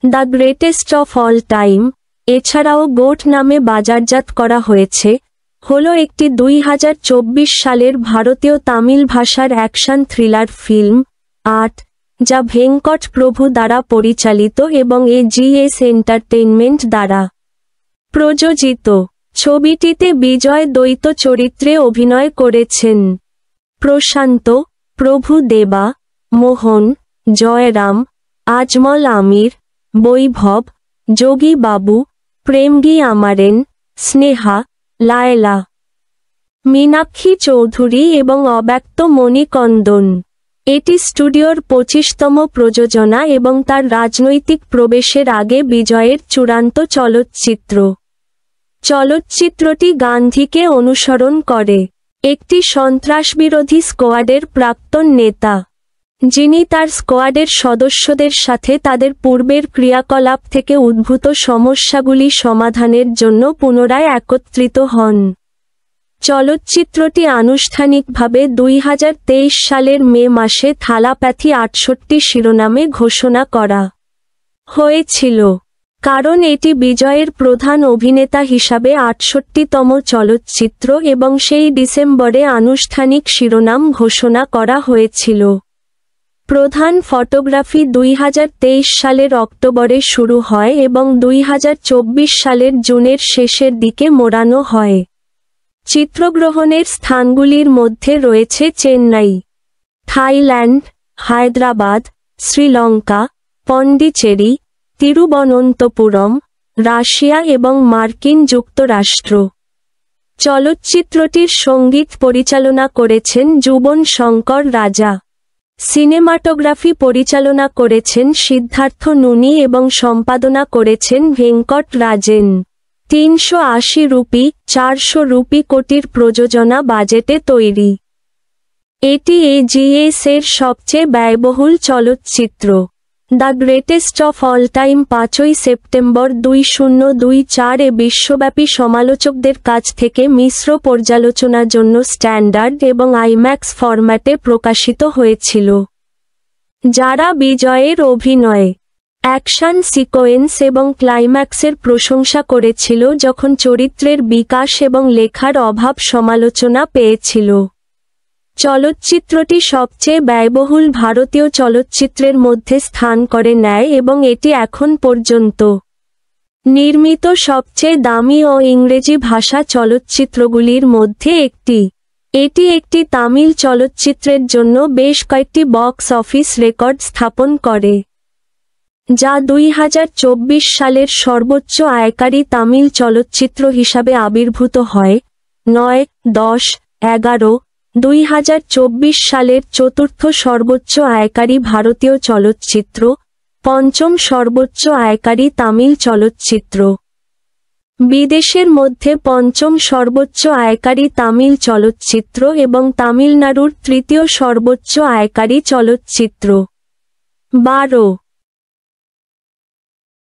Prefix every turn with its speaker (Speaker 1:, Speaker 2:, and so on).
Speaker 1: The greatest of all time এছাড়াও goat নামে বাজারজাত করা হয়েছে, হল একটি 2024 সালের ভারতীয় তামিল ভাষার অ্যাকশন থ্রিলার ফিল্ম 8, যা ভেঙ্কট প্রভু দ্বারা পরিচালিত এবং এজিএস এন্টারটেইনমেন্ট দ্বারা প্রযোজিত। ছবিটিতে বিজয় দ্বৈত চরিত্রে অভিনয় করেছেন। প্রশান্ত, প্রভু দেবা, মোহন, জয়রাম, আজমল আমির, বৈভব, যোগী বাবু, প্রেমগি আমারেন, স্নেহা, লায়লা, মীনাক্ষী চৌধুরী এবং অব্যক্ত মণিকন্দন। এটি স্টুডিওর 25তম প্রযোজনা এবং তার রাজনৈতিক প্রবেশের আগে বিজয়ের চূড়ান্ত চলচ্চিত্র। চলচ্চিত্রটি গান্ধীকে অনুসরণ করে, একটি সন্ত্রাসবিরোধী স্কোয়াডের প্রাক্তন নেতা, যিনি তার স্কোয়াডের সদস্যদের সাথে তাদের পূর্বের ক্রিয়াকলাপ থেকে উদ্ভূত সমস্যাগুলি সমাধানের জন্য পুনরায় একত্রিত হন। চলচ্চিত্রটি আনুষ্ঠানিকভাবে 2023 সালের মে মাসে থালাপ্যাথি 68 শিরোনামে ঘোষণা করা হয়েছিল, কারণ এটি বিজয়ের প্রধান অভিনেতা হিসাবে 68তম চলচ্চিত্র এবং সেই ডিসেম্বরে আনুষ্ঠানিক শিরোনাম ঘোষণা করা হয়েছিল। প্রধান ফটোগ্রাফি 2023 সালের অক্টোবরে শুরু হয় এবং 2024 সালের জুনের শেষের দিকে মোড়ানো হয়। চিত্রগ্রহণের স্থানগুলির মধ্যে রয়েছে চেন্নাই, থাইল্যান্ড, হায়দ্রাবাদ, শ্রীলঙ্কা, পন্ডিচেরি, তিরুবনন্তপুরম, রাশিয়া এবং মার্কিন যুক্তরাষ্ট্র। চলচ্চিত্রটির সঙ্গীত পরিচালনা করেছেন যুবন শঙ্কর রাজা। সিনেমাটোগ্রাফি পরিচালনা করেছেন সিদ্ধার্থ নুনি এবং সম্পাদনা করেছেন ভেঙ্কট রাজেন। 380 রুপি 400 রুপি কোটির প্রযোজনা বাজেটে তৈরি। এটি এজিএস এর সবচেয়ে ব্যয়বহুল চলচ্চিত্র। The greatest of all time 5 September 2024 এ বিশ্বব্যাপী সমালোচকদের কাছ থেকে মিশ্র পর্যালোচনার জন্য স্ট্যান্ডার্ড এবং আইম্যাক্স ফরম্যাটে প্রকাশিত হয়েছিল। যারা বিজয়ের অভিনয়, অ্যাকশন সিকোয়েন্স এবং ক্লাইম্যাক্সের প্রশংসা করেছিল যখন চরিত্রের বিকাশ এবং লেখার অভাব সমালোচনা পেয়েছিল। চলচ্চিত্রটি সবচেয়ে ব্যয়বহুল ভারতীয় চলচ্চিত্রের মধ্যে স্থান করে নেয় এবং এটি এখন পর্যন্ত নির্মিত সবচেয়ে দামি ও ইংরেজি ভাষা চলচ্চিত্রগুলির মধ্যে একটি। এটি একটি তামিল চলচ্চিত্রের জন্য বেশ কয়েকটি বক্স অফিস রেকর্ড স্থাপন করে, যা 2024 সালের সর্বোচ্চ আয়কারী তামিল চলচ্চিত্র হিসাবে আবির্ভূত হয়। 9, 10, 11, 2024 সালের চতুর্থ সর্বোচ্চ আয়কারী ভারতীয় চলচ্চিত্র, পঞ্চম সর্বোচ্চ আয়কারী তামিল চলচ্চিত্র, বিদেশের মধ্যে পঞ্চম সর্বোচ্চ আয়কারী তামিল চলচ্চিত্র এবং তামিলনাড়ুর তৃতীয় সর্বোচ্চ আয়কারী চলচ্চিত্র। 12